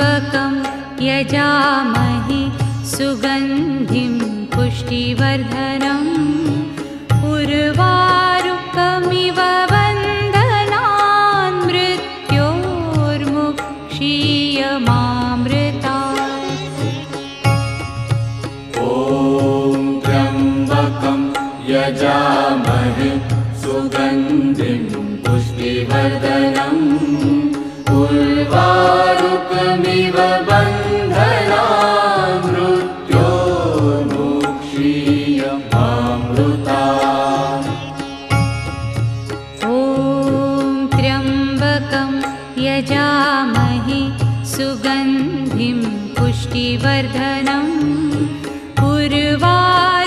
त्र्यम्बकं यजामहे सुगन्धिं पुष्टिवर्धनम् उर्वारुकमिव बन्धनान् मृत्योर्मुक्षीयमामृतात्। ॐ त्र्यम्बकं यजामहे सुगन्धिं पुष्टिवर्धनम् उर्वारुकमिव बन्धनान् मृत्योर्मुक्षीयमामृतात्। ॐ त्र्यम्बकं यजामहे सुगन्धिं पुष्टिवर्धनम् उर्वारुकमिव